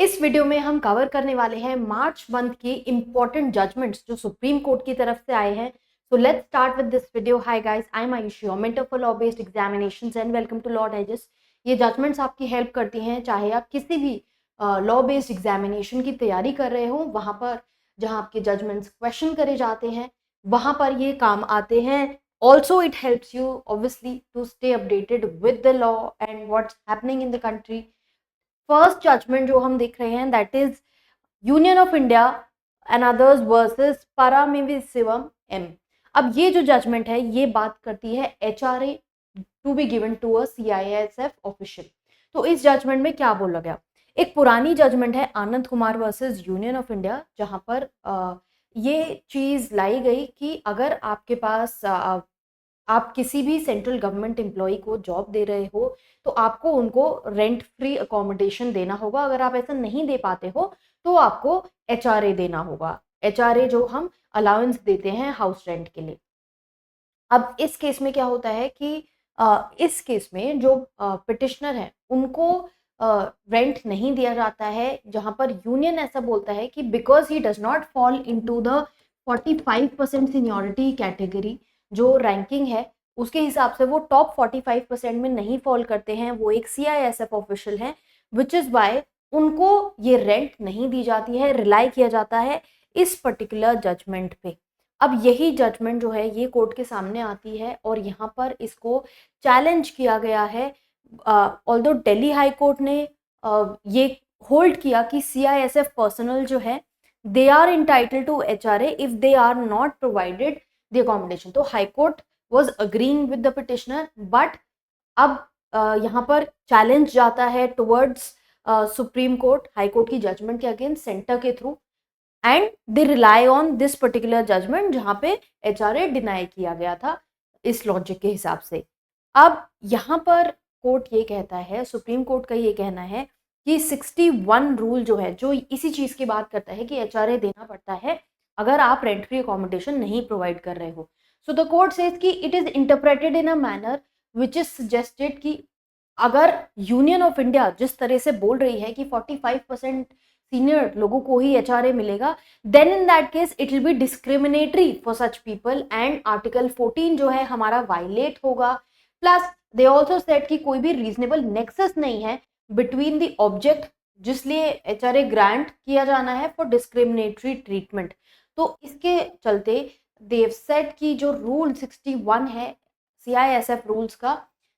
इस वीडियो में हम कवर करने वाले हैं मार्च मंथ की इंपॉर्टेंट जजमेंट्स जो सुप्रीम कोर्ट की तरफ से आए हैं। So let's start with this video. Hi guys, I am Ayushi, your mentor for law based examinations and welcome to law digest. ये जजमेंट्स आपकी हेल्प करती हैं चाहे आप किसी भी लॉ बेस्ड एग्जामिनेशन की तैयारी कर रहे हो, वहां पर जहां आपके जजमेंट्स क्वेश्चन करे जाते हैं वहां पर ये काम आते हैं। Also it helps you obviously to stay updated with the law and what's happening in the country. First judgement जो हम देख रहे हैं that is union of India and others versus Paramasivam M. अब ये जो जजमेंट है ये बात करती है HRA to be given to a CISF official. तो इस जजमेंट में क्या बोला गया? एक पुरानी जजमेंट है Anand Kumar versus union of India, जहां पर ये चीज लाई गई कि अगर आपके पास आप किसी भी सेंट्रल गवर्नमेंट एम्प्लॉय को जॉब दे रहे हो तो आपको उनको रेंट फ्री अकोमोडेशन देना होगा। अगर आप ऐसा नहीं दे पाते हो तो आपको एचआरए देना होगा। एचआरए जो हम अलाउंस देते हैं हाउस रेंट के लिए। अब इस केस में क्या होता है कि इस केस में जो पिटिशनर है उनको रेंट नहीं दिया जाता है, जहां पर यूनियन ऐसा बोलता है कि because he does not fall into the 45% seniority category, जो रैंकिंग है उसके हिसाब से वो टॉप 45% में नहीं फॉल करते हैं, वो एक सीआईएसएफ ऑफिशियल है, विच इज वाई उनको ये रेंट नहीं दी जाती है, रिलाई किया जाता है इस पर्टिकुलर जजमेंट पे। अब यही जजमेंट जो है ये कोर्ट के सामने आती है और यहाँ पर इसको चैलेंज किया गया है। ऑल्दो दिल्ली हाई कोर्ट ने ये होल्ड किया कि सीआईएसएफ पर्सनल जो है they are entitled to HRA if they are not provided the accommodation. तो high court was agreeing with the petitioner, but अब यहाँ पर चैलेंज जाता है towards supreme court, high court की जजमेंट के अगेंस्ट सेंटर के through, and they rely on this particular judgement जहां पे एचआरए डिनाई किया गया था इस लॉजिक के हिसाब से। अब यहाँ पर कोर्ट ये कहता है, सुप्रीम कोर्ट का ये कहना है कि 61 रूल जो है जो इसी चीज की बात करता है कि एचआरए देना पड़ता है अगर आप रेंट फ्री अकोमोडेशन नहीं प्रोवाइड कर रहे हो। सो द कोर्ट सेज कि it is interpreted in a manner which is suggested कि अगर यूनियन ऑफ इंडिया जिस तरह से बोल रही है कि 45% सीनियर लोगों को ही एचआरए मिलेगा, then in that case it will be discriminatory for such people and article 14 जो है हमारा वायलेट होगा। प्लस दे ऑल्सो सेट कि कोई भी रीजनेबल नेक्सस नहीं है बिटवीन द ऑब्जेक्ट जिसलिए एचआरए ग्रांट किया जाना है फॉर डिस्क्रिमिनेटरी ट्रीटमेंट। तो इसके चलते देव सेट की जो रूल 61 है सीआईएसएफ रूल्स का,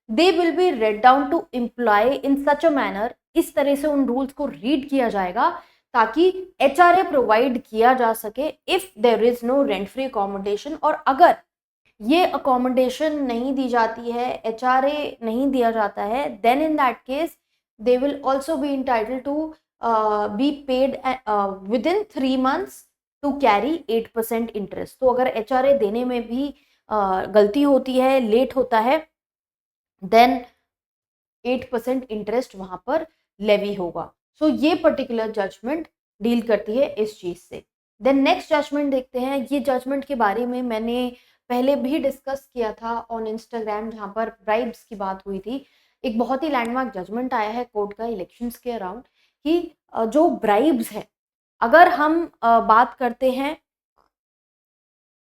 they will be read down to employ in such a manner, इस तरह से उन रूल्स को रीड किया जाएगा ताकि एचआरए प्रोवाइड किया जा सके if there is no rent free accommodation. और अगर ये अकोमोडेशन नहीं दी जाती है, एचआरए नहीं दिया जाता है, then in that case they will also be entitled to be paid within 3 months to carry 8% interest. तो अगर एचआरए देने में भी गलती होती है, लेट होता है, देन 8% इंटरेस्ट वहां पर लेवी होगा। सो ये पर्टिकुलर जजमेंट डील करती है इस चीज से। देन नेक्स्ट जजमेंट देखते हैं। ये जजमेंट के बारे में मैंने पहले भी डिस्कस किया था ऑन इंस्टाग्राम, जहां पर ब्राइब्स की बात हुई थी। एक बहुत ही लैंडमार्क जजमेंट आया है कोर्ट का इलेक्शंस के अराउंड कि जो ब्राइब्स है, अगर हम बात करते हैं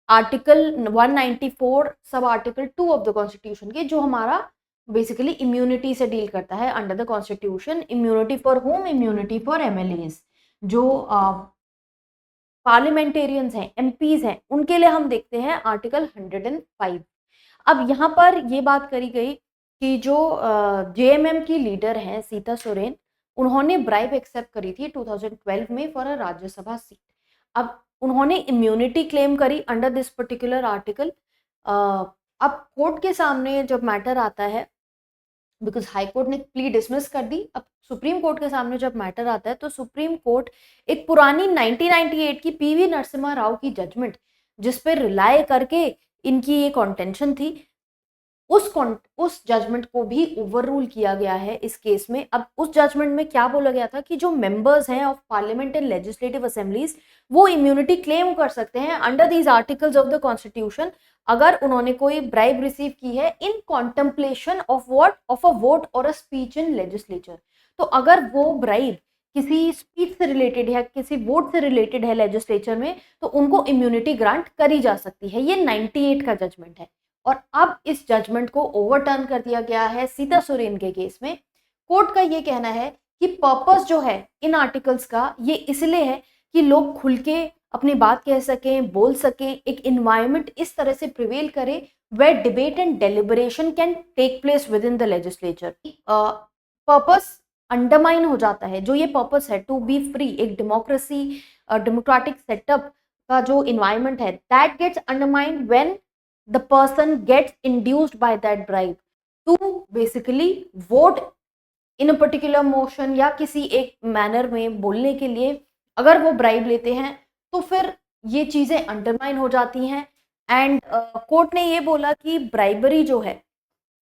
article 194 sub article 2 of the constitution के, जो हमारा बेसिकली इम्यूनिटी से डील करता है under the constitution. Immunity for home, immunity for MLAs, जो पार्लियामेंटेरियंस हैं, एमपीज हैं, उनके लिए हम देखते हैं आर्टिकल 105। अब यहाँ पर ये बात करी गई कि जो जेएमएम की लीडर हैं सीता सोरेन, उन्होंने ब्राइब एक्सेप्ट करी थी 2012 में फॉर अ राज्यसभा सीट। अब उन्होंने इम्यूनिटी क्लेम करी अंडर दिस पर्टिकुलर आर्टिकल। अब कोर्ट के सामने जब मैटर आता है, बिकॉज हाई कोर्ट ने प्ली डिसमिस कर दी, अब सुप्रीम कोर्ट के सामने जब मैटर आता है तो सुप्रीम कोर्ट एक पुरानी 1998 की पीवी नरसिम्हा राव की जजमेंट जिस पर रिलाय करके इनकी ये कॉन्टेंशन थी, उस जजमेंट को भी ओवर रूल किया गया है इस केस में। अब उस जजमेंट में क्या बोला गया था कि जो मेंबर्स हैं of parliament and legislative assemblies वो इम्यूनिटी क्लेम कर सकते हैं under these articles of the constitution अगर उन्होंने कोई ब्राइब रिसीव की है in contemplation of what, of a vote और अ स्पीच इन लेजिस्लेचर। तो अगर वो ब्राइब किसी स्पीच से रिलेटेड है, किसी वोट से रिलेटेड है लेजिस्लेचर में, तो उनको इम्यूनिटी ग्रांट करी जा सकती है। ये 98 का जजमेंट है। और अब इस जजमेंट को ओवरटर्न कर दिया गया है सीता सोरेन के केस में। कोर्ट का ये कहना है कि पर्पस जो है इन आर्टिकल्स का ये इसलिए है कि लोग खुल के अपनी बात कह सकें, बोल सकें, एक इन्वायरमेंट इस तरह से प्रिवेल करे where debate and deliberation can take place within the legislature। Purpose undermine हो जाता है, जो ये पर्पस है टू बी फ्री, एक डेमोक्रेसी डेमोक्रेटिक सेटअप का जो इन्वायरमेंट है, that gets undermined when the person gets induced by that bribe to basically vote in a particular motion या किसी एक मैनर में बोलने के लिए। अगर वो ब्राइब लेते हैं तो फिर ये चीजें अंडरमाइन हो जाती हैं। एंड कोर्ट ने ये बोला कि ब्राइबरी जो है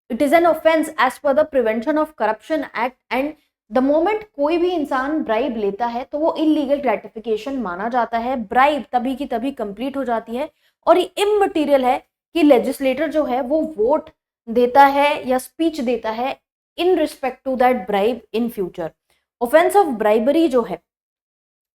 it is an offence as per the prevention of corruption act, and the moment कोई भी इंसान ब्राइब लेता है तो वो इलीगल ग्रेटिफिकेशन माना जाता है। ब्राइब तभी की तभी कंप्लीट हो जाती है और ये इममटीरियल है कि लेजिस्लेटर जो है वो वोट देता है या स्पीच देता है in respect to that bribe in future. Offence of bribery जो है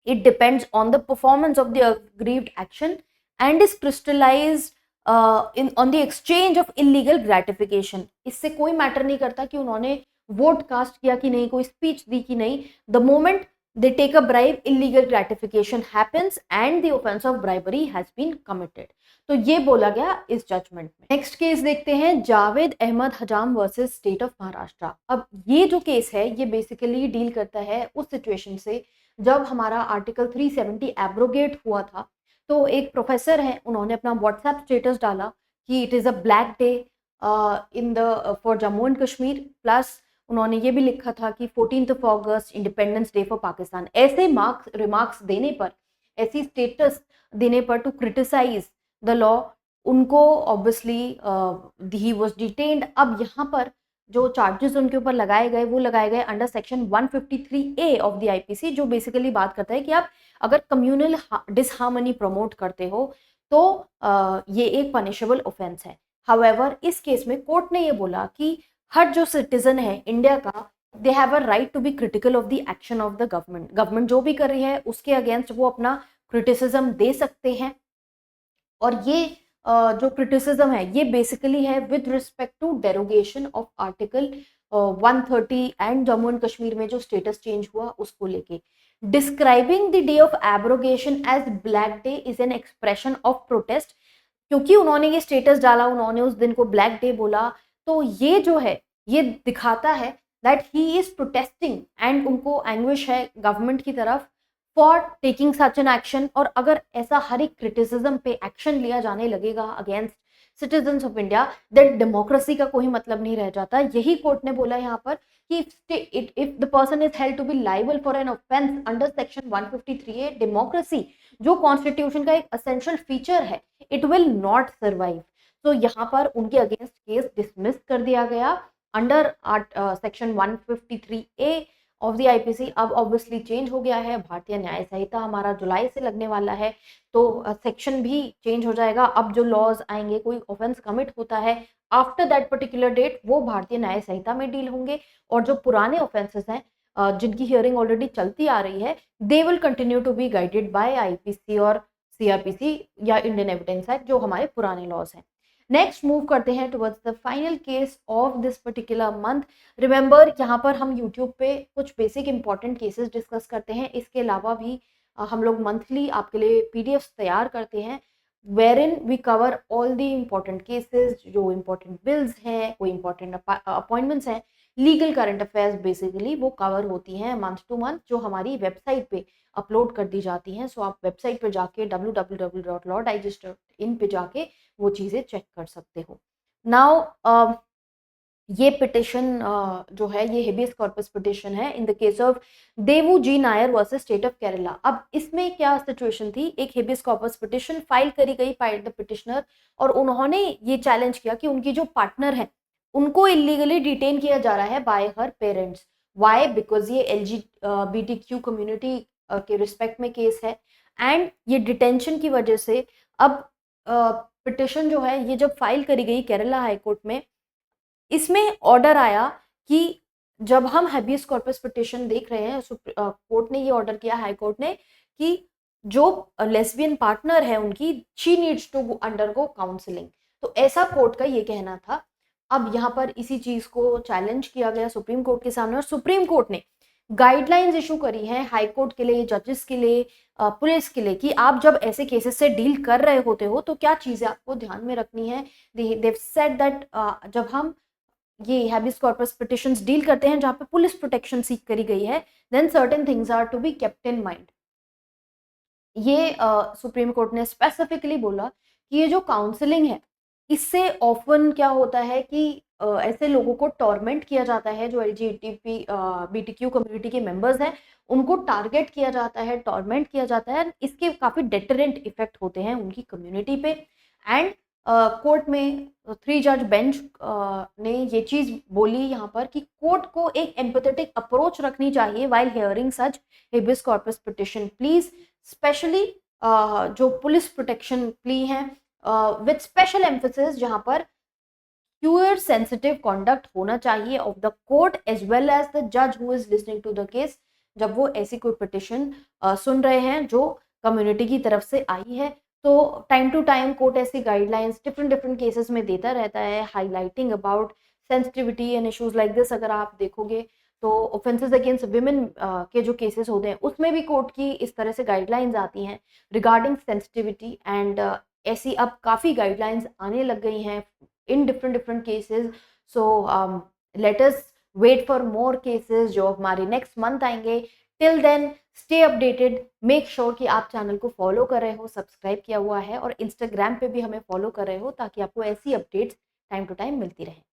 it depends on the performance of the aggrieved action and is crystallized on the exchange of illegal gratification। इससे कोई मैटर नहीं करता कि उन्होंने वोट कास्ट किया कि नहीं, कोई स्पीच दी कि नहीं। The moment they take a bribe, illegal gratification happens and the offense of bribery has been committed। तो ये बोला गया इस जजमेंट में। नेक्स्ट केस देखते हैं, जावेद अहमद हजाम वर्सेस स्टेट ऑफ महाराष्ट्र। अब ये जो केस है ये बेसिकली डील करता है उस सिचुएशन से जब हमारा आर्टिकल 370 एब्रोगेट हुआ था। तो एक प्रोफेसर हैं, उन्होंने अपना व्हाट्सएप स्टेटस डाला कि it is a black day in the for Jammu and Kashmir, plus उन्होंने ये भी लिखा था कि 14 अगस्त इंडिपेंडेंस डे फॉर पाकिस्तान। ऐसे रिमार्क्स देने पर, ऐसी स्टेटस देने पर टू क्रिटिसाइज द लॉ, उनको ऑब्वियसली ही वाज डिटेन्ड। अब यहाँ पर जो चार्जेस उनके ऊपर लगाए गए वो लगाए गए under section 153A of the IPC, जो बेसिकली बात करता है कि आप अगर कम्युनल डिसहार्मनी प्रमोट करते हो तो ये एक पनिशेबल ऑफेंस है। हाउएवर इस केस में कोर्ट ने ये बोला कि हर जो सिटीजन है इंडिया का, they have a right to be critical of the action of the government. Government जो भी कर रही है उसके अगेंस्ट वो अपना क्रिटिसिज्म दे सकते हैं। और ये जो क्रिटिसिज्म है ये बेसिकली है with respect to derogation of article 130 and Jammu and Kashmir में जो स्टेटस चेंज हुआ उसको लेके। Describing the day of abrogation as black day is an expression of protest. क्योंकि उन्होंने ये स्टेटस डाला, उन्होंने उस दिन को ब्लैक डे बोला, तो ये जो है ये दिखाता है that he is protesting and उनको एंग्विश है गवर्नमेंट की तरफ for taking such an action. और अगर ऐसा हर एक क्रिटिसिज्म पे एक्शन लिया जाने लगेगा against citizens of India, then democracy का कोई मतलब नहीं रह जाता। यही कोर्ट ने बोला यहाँ पर कि if the person is held to be liable for an offence under section 153A, democracy जो कॉन्स्टिट्यूशन का एक असेंशियल फीचर है, इट विल नॉट सर्वाइव। तो यहाँ पर उनके अगेंस्ट केस डिसमिस कर दिया गया under section 153A of the IPC. अब ऑब्वियसली चेंज हो गया है, भारतीय न्याय संहिता हमारा जुलाई से लगने वाला है, तो सेक्शन भी चेंज हो जाएगा। अब जो लॉज आएंगे, कोई ऑफेंस कमिट होता है आफ्टर दैट पर्टिकुलर डेट, वो भारतीय न्याय संहिता में डील होंगे। और जो पुराने ऑफेंसेस हैं जिनकी हियरिंग ऑलरेडी चलती आ रही है, they will continue to be guided by IPC और सीआरपीसी या इंडियन एविडेंस एक्ट, जो हमारे पुराने लॉज हैं। नेक्स्ट मूव करते हैं towards the final case of this particular month. Remember यहाँ पर हम यूट्यूब पे कुछ बेसिक इंपॉर्टेंट केसेस डिस्कस करते हैं, इसके अलावा भी हम लोग मंथली आपके लिए पीडीएफ्स तैयार करते हैं wherein we cover all the important cases, जो important bills हैं, कोई important appointments हैं, लीगल करंट अफेयर्स बेसिकली वो कवर होती हैं मंथ टू मंथ, जो हमारी वेबसाइट पे अपलोड कर दी जाती हैं। सो आप वेबसाइट पे जाके www.lawdigest.in पे जाके वो चीज़ें चेक कर सकते हो। नाउ ये पिटिशन जो है ये हेबियस कॉर्पस पिटिशन है in the case of Devu G Nair versus state of Kerala. अब इसमें क्या सिचुएशन थी, एक हेबियस कॉर्पस पिटिशन फाइल करी गई बाय द पिटिशनर, और उन्होंने ये चैलेंज किया कि उनकी जो पार्टनर है उनको इलीगली डिटेन किया जा रहा है by her parents. Why? Because ये LGBTQ कम्युनिटी के रिस्पेक्ट में केस है, एंड ये डिटेंशन की वजह से अब पिटिशन जो है ये जब फाइल करी गई केरला हाई कोर्ट में, इसमें ऑर्डर आया कि जब हम हैबियस कॉर्पस पिटिशन देख रहे हैं, कोर्ट ने ये ऑर्डर किया, हाई कोर्ट ने, कि जो लेस्बियन पार्टनर है उनकी, she needs to undergo counselling. तो ऐसा कोर्ट का ये कहना था। अब यहाँ पर इसी चीज को चैलेंज किया गया सुप्रीम कोर्ट के सामने, और सुप्रीम कोर्ट ने गाइडलाइंस इशू करी है हाई कोर्ट के लिए, जजेस के लिए, पुलिस के लिए, कि आप जब ऐसे केसेस से डील कर रहे होते हो तो क्या चीजें आपको ध्यान में रखनी है। देव सेड दैट जब हम ये हैबियस कॉर्पस पिटिशंस डील करते हैं जहां पे पुलिस प्रोटेक्शन सीख करी गई है, then certain things are to be kept in mind. ये सुप्रीम कोर्ट ने स्पेसिफिकली बोला कि ये जो काउंसलिंग है, इससे ऑफन क्या होता है कि ऐसे लोगों को टॉर्मेंट किया जाता है, जो एलजीबीटी बीटीक्यू कम्युनिटी के मेंबर्स हैं, उनको टारगेट किया जाता है, टॉर्मेंट किया जाता है। इसके काफ़ी डेटरेंट इफेक्ट होते हैं उनकी कम्युनिटी पे। एंड कोर्ट में 3 जज बेंच ने ये चीज़ बोली यहाँ पर कि कोर्ट को एक एम्पैथेटिक अप्रोच रखनी चाहिए while hearing such habeas corpus petition please, specially जो पुलिस प्रोटेक्शन प्ली है, विद स्पेशल एम्फोसिस, जहां पर प्योर सेंसिटिव कॉन्डक्ट होना चाहिए of the court as well as the जज who is listening to the case, जब वो ऐसी कोई पिटिशन सुन रहे हैं जो कम्युनिटी की तरफ से आई है। तो टाइम टू टाइम कोर्ट ऐसी गाइडलाइंस डिफरेंट डिफरेंट केसेस में देता रहता है, highlighting about sensitivity and issues like this. अगर आप देखोगे तो ऑफेंसेस अगेंस्ट विमेन के जो केसेस होते हैं उसमें भी कोर्ट की इस तरह से गाइडलाइंस आती हैं रिगार्डिंग सेंसिटिविटी। एंड ऐसी अब काफ़ी गाइडलाइंस आने लग गई हैं in different cases. So let us wait for more cases जो हमारे next month आएंगे। Till then stay updated, make sure कि आप चैनल को फॉलो कर रहे हो, सब्सक्राइब किया हुआ है, और इंस्टाग्राम पे भी हमें फॉलो कर रहे हो ताकि आपको ऐसी अपडेट्स टाइम टू टाइम मिलती रहे।